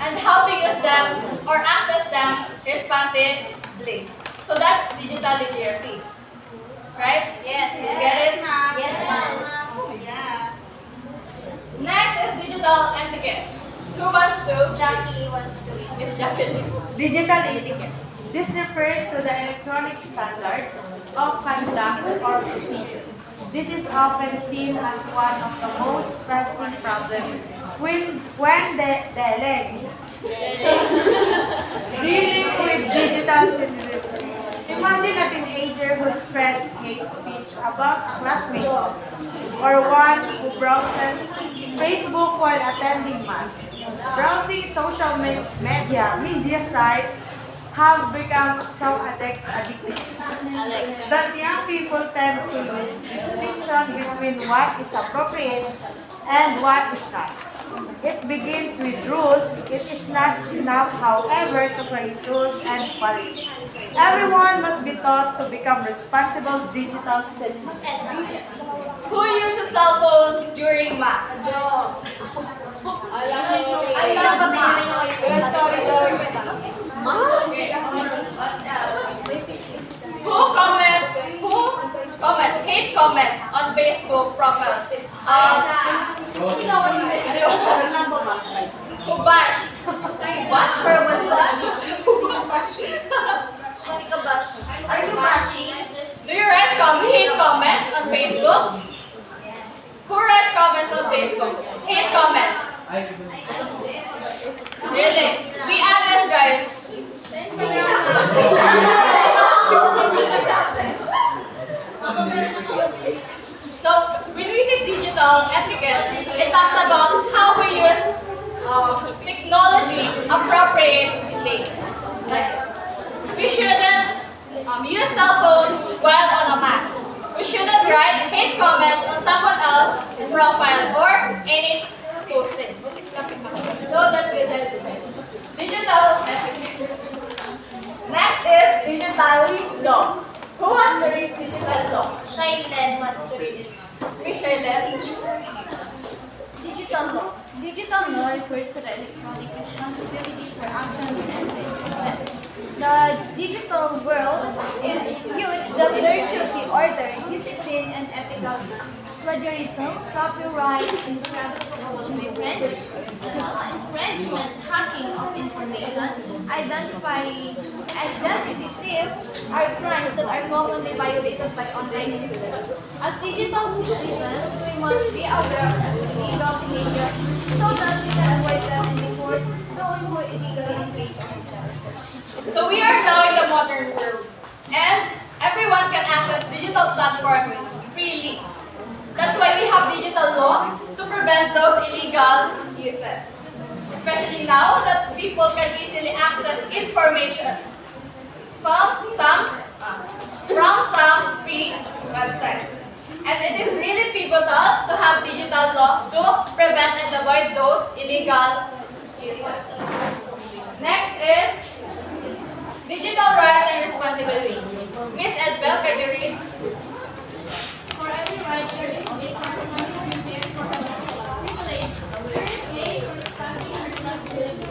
[SPEAKER 7] and how to use them or access them responsibly. So that's digital literacy. Right?
[SPEAKER 3] Yes.
[SPEAKER 7] You get it?
[SPEAKER 3] Yes, ma'am.
[SPEAKER 7] Yeah. Next is digital etiquette. Who wants to?
[SPEAKER 3] Jackie wants to read.
[SPEAKER 7] Miss Jacqueline.
[SPEAKER 6] Digital etiquette. This refers to the electronic standards of conduct or procedure. This is often seen as one of the most pressing problems when dealing with digital citizenship. Imagine a teenager who spreads hate speech about a classmate or one who browses Facebook while attending mass. Browsing social media sites have become so addictive that young people tend to lose distinction between what is appropriate and what is not. It begins with rules. It is not enough, however, to create rules and policies. Everyone must be taught to become responsible digital citizens.
[SPEAKER 7] Who uses cell phones during math? Hate comments on Facebook profiles. Who bash? Bash or was bash?
[SPEAKER 3] Are you bashing?
[SPEAKER 7] Do you write hate comments on Facebook? Who writes comments on Facebook? Hate comments. Really? Be honest, guys. So, when we say digital etiquette, it talks about how we use technology appropriately. Like, we shouldn't use cell phones while on a mask. We shouldn't write hate comments on someone else's profile or any posting. So that's good. Digital etiquette. Next is digital law. Who wants to read digital law?
[SPEAKER 3] Shailen wants to read it.
[SPEAKER 7] Michelle.
[SPEAKER 2] Digital law. Digital law refers to the electronic responsibility for actions and
[SPEAKER 3] The digital world is huge that there should be order, discipline, and ethical plagiarism, copyright, infringement, hacking of information, identity theft are crimes that are commonly violated by online users. As digital citizens, we must be aware of illegal behavior so that we can avoid them and report those who illegally engage in them.
[SPEAKER 7] So we are now in the modern world, and everyone can access digital platforms freely. That's why we have digital law to prevent those illegal uses. Especially now that people can easily access information from some free websites. And it is really pivotal to have digital law to prevent and avoid those illegal uses. Next is digital rights and responsibility. Miss Edbel, can you read?
[SPEAKER 9] For every right, there is a responsibility. For every privilege, there is a corresponding responsibility.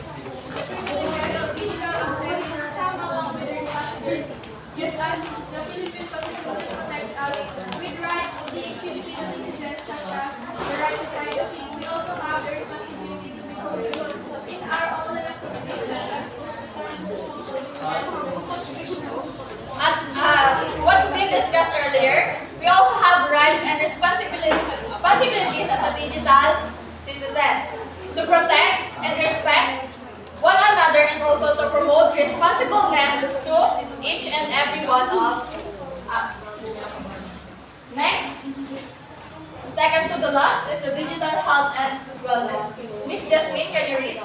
[SPEAKER 9] The privilege of digital access come along with the responsibility. Just as the Philippines Constitution protects us with rights of the activity of citizens such as the right to privacy, we also have the responsibility to be controlled in our online activities.
[SPEAKER 7] What's been discussed earlier, we also have rights and responsibilities as a digital citizen to protect and respect one another and also to promote responsibleness to each and every one of us. Next, second to the last is the digital health and wellness. Miss Jasmine, can you read?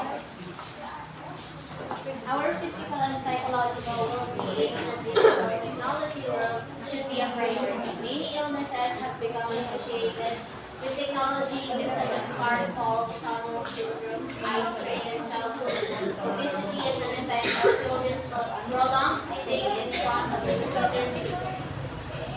[SPEAKER 2] Our physical and psychological well-being in a digital technology world should be a priority. Many illnesses have become associated with technology use such as smartphones, travel syndrome, eye strain, and childhood obesity is an effect of children's prolonged sitting in front of the computer screen.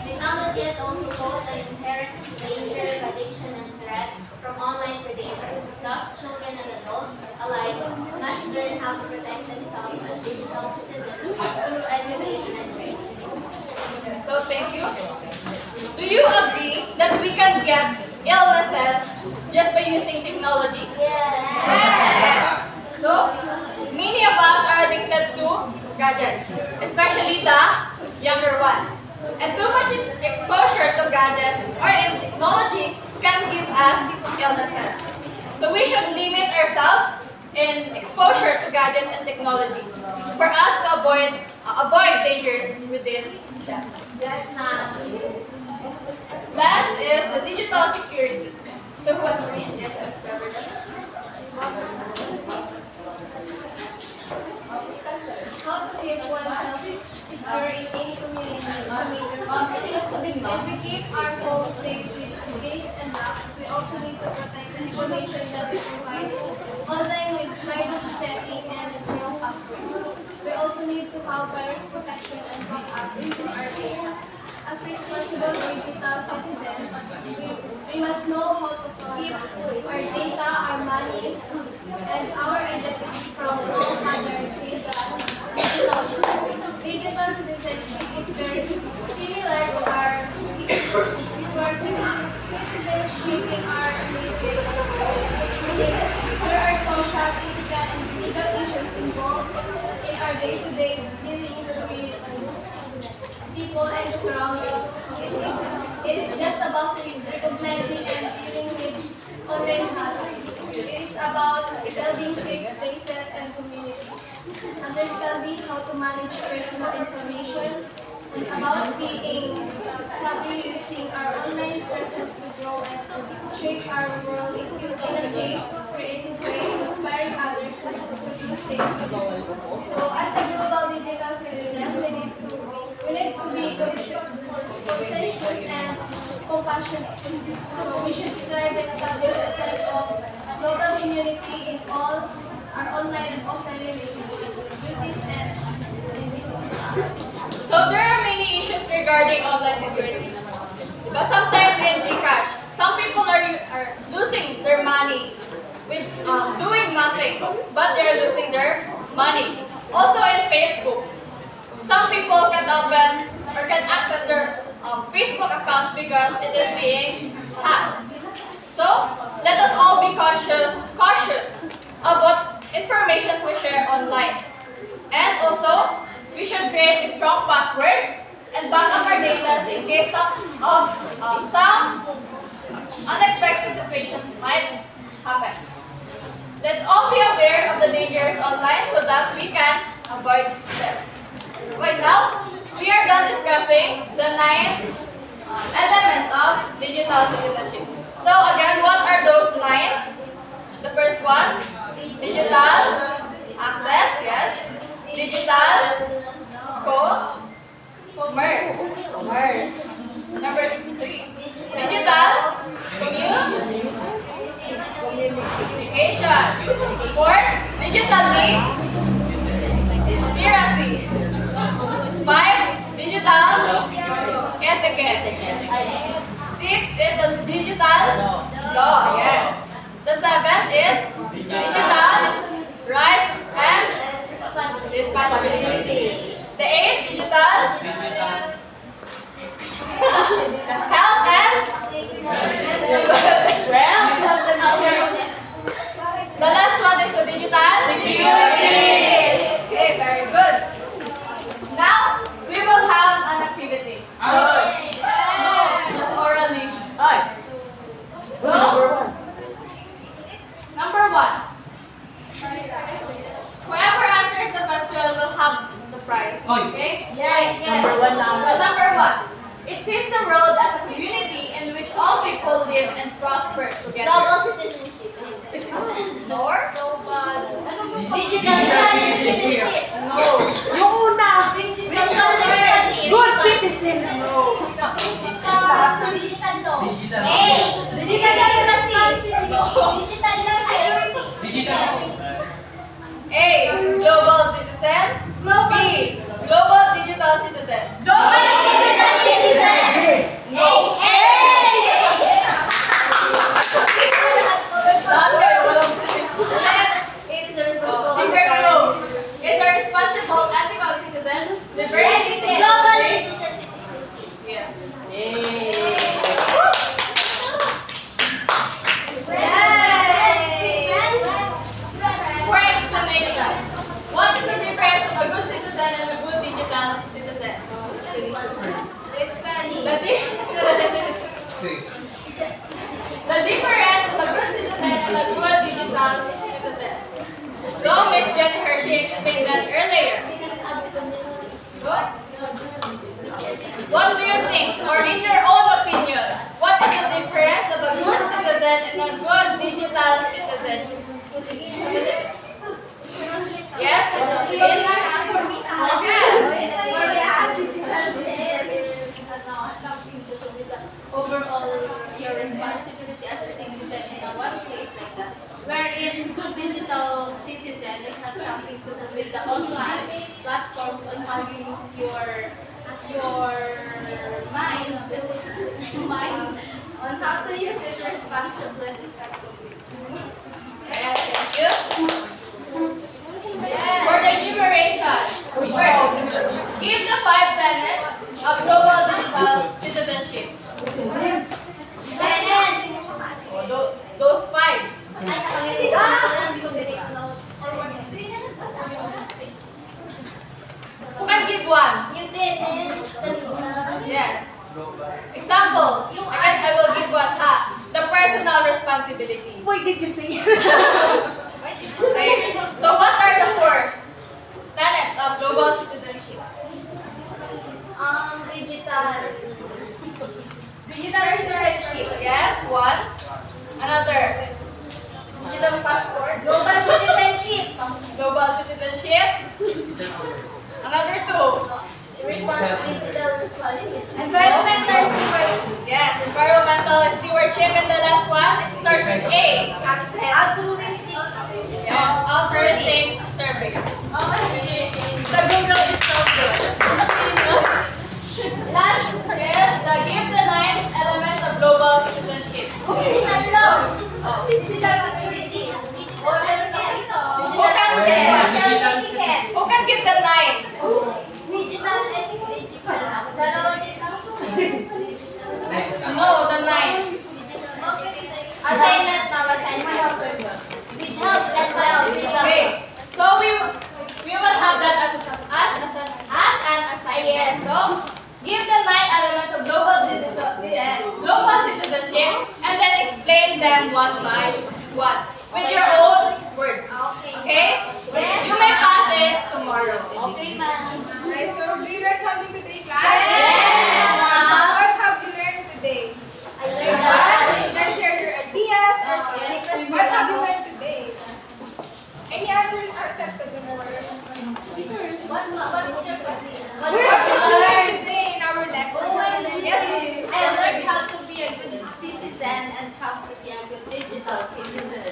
[SPEAKER 2] Technology has also posed an inherent danger, addiction, and threat from online predators. Thus, children and adults alike must learn how to protect themselves as digital citizens through education and training.
[SPEAKER 7] So thank you. Do you agree that we can get illnesses just by using technology? Yes. So many of us are addicted to gadgets, especially the younger ones. And too much exposure to gadgets or in technology can give us illnesses. So we should limit ourselves in exposure to gadgets and technology for us to avoid dangers within them.
[SPEAKER 8] Yes, ma'am.
[SPEAKER 7] Last is the digital security. So who wants to read? Yes, Ms. Beverly.
[SPEAKER 3] How to keep oneself secure in any community. If we keep our phones safe with gates and locks, we also need to protect the information that we provide online with privacy setting and strong passwords. We also need to have virus protection and backups into our data. As responsible digital citizens, we must know how to keep our data, our money, and our identity from all others in the digital world. Digital citizenship is very similar to our citizenship in our there are social, physical, and legal issues involved in our day-to-day dealings with people and the surroundings. It is just about recognizing and dealing with online hazards. It is about building safe places and communities, understanding how to manage personal information, and about being savvy using our online presence to grow and shape our world in a safe, creative way, inspiring others to do safe. So as a global digital citizen, we need to be conscientious and compassionate. So we should strive to establish a sense of global immunity in all our online and offline relationships, duties and
[SPEAKER 7] So there are many issues regarding online security. But sometimes in Gcash, some people are losing their money with doing nothing, but they're losing their money. Also in Facebook, access their Facebook accounts because it is being hacked. So, let us all be cautious of what information we share online. And also, we should create a strong password and back up our data in case of some unexpected situations might happen. Let's all be aware of the dangers online so that we can avoid them. Right now, we are done discussing the 9 elements of digital citizenship. So again, what are those 9? The first one, digital access, yes. Digital commerce. Number 3, digital communication. 4, digital literacy. 5, digital etiquette. 6 is the digital law, yes. The 7th is digital rights and responsibilities. The 8th, digital health and the last one is the digital security. Okay, very good. Now, we will have an activity. Just orally. So, number 1. Whoever answers the question will have the prize. Okay? Yes. Number 1 now. So, number 1. It sees the world as a community in which all people live and prosper together.
[SPEAKER 8] Global citizenship.
[SPEAKER 7] Or?
[SPEAKER 8] Digital citizenship.
[SPEAKER 7] No.
[SPEAKER 6] Yung una.
[SPEAKER 8] Responsibility.
[SPEAKER 6] Good citizen. No.
[SPEAKER 8] Digital law. Digital literacy. Digital security.
[SPEAKER 7] A. Global citizen. B. Global digital citizen.
[SPEAKER 8] Global digital citizen.
[SPEAKER 7] Number 2. Is a responsible ethical citizen. Liberating
[SPEAKER 8] Global digital citizen.
[SPEAKER 7] Yes. For explanation, what is the difference of a good citizen and a good digital citizen? The difference of a good citizen and a good digital citizen. So, Ms. Jenny Hershey explained that earlier. Good. What do you think, or in your own opinion, what is the difference of a good citizen and a good digital citizen? Yes?
[SPEAKER 5] Something to do with the overall your responsibility as a citizen in a one place like that. Wherein good digital citizen, it has something to do with the online platforms on how you use your mind, on how to use it responsibly and effectively.
[SPEAKER 7] Yes, thank you. For the enumeration, first, give the 5 tenets of global digital citizenship.
[SPEAKER 8] Tenants.
[SPEAKER 7] Those 5. Who can give one?
[SPEAKER 8] Yung tenants.
[SPEAKER 7] Yes. Example, I will give one. The personal responsibility.
[SPEAKER 6] Why did you say?
[SPEAKER 7] Okay. So what are the 4 tenets of global citizenship?
[SPEAKER 8] Digital citizenship.
[SPEAKER 7] Yes, 1. Another.
[SPEAKER 8] Digital passport. Global citizenship.
[SPEAKER 7] Global citizenship. Another 2.
[SPEAKER 8] Digital responsibility.
[SPEAKER 7] Environmental stewardship. Yes, environmental stewardship. And the last one, it starts with A.
[SPEAKER 8] Access.
[SPEAKER 7] Yes, altruistic service. The Google is so good. Last is the give the 9 elements of global citizenship.
[SPEAKER 8] Digital law.
[SPEAKER 7] Oh.
[SPEAKER 8] Digital security. Digital
[SPEAKER 7] Who can give one? Who can give the 9?
[SPEAKER 8] Digital etiquette. Dalawang digital
[SPEAKER 7] Yes, so give the 9 elements of global citizenship and then explain them one by one with your own words. Okay? You may pass it tomorrow. Okay, ma'am.
[SPEAKER 1] Alright, so do you learn something today, class?
[SPEAKER 7] Yes, ma'am.
[SPEAKER 1] What have you learned today?
[SPEAKER 8] I learned that.
[SPEAKER 1] You can share your ideas or what have you learned today? Any answers are accepted tomorrow.
[SPEAKER 8] What's your question?
[SPEAKER 1] What have you learned today in our lesson? Yes, miss.
[SPEAKER 5] I learned how to be a good citizen and how to be a good digital citizen.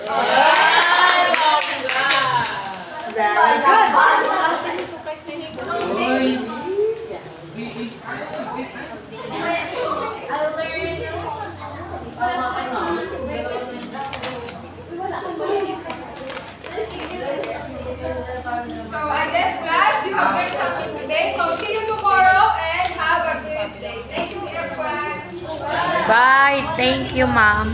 [SPEAKER 1] So I guess class, you have learned something today. So see you tomorrow and have a good day. Thank you everyone.
[SPEAKER 10] Bye. Thank you, ma'am.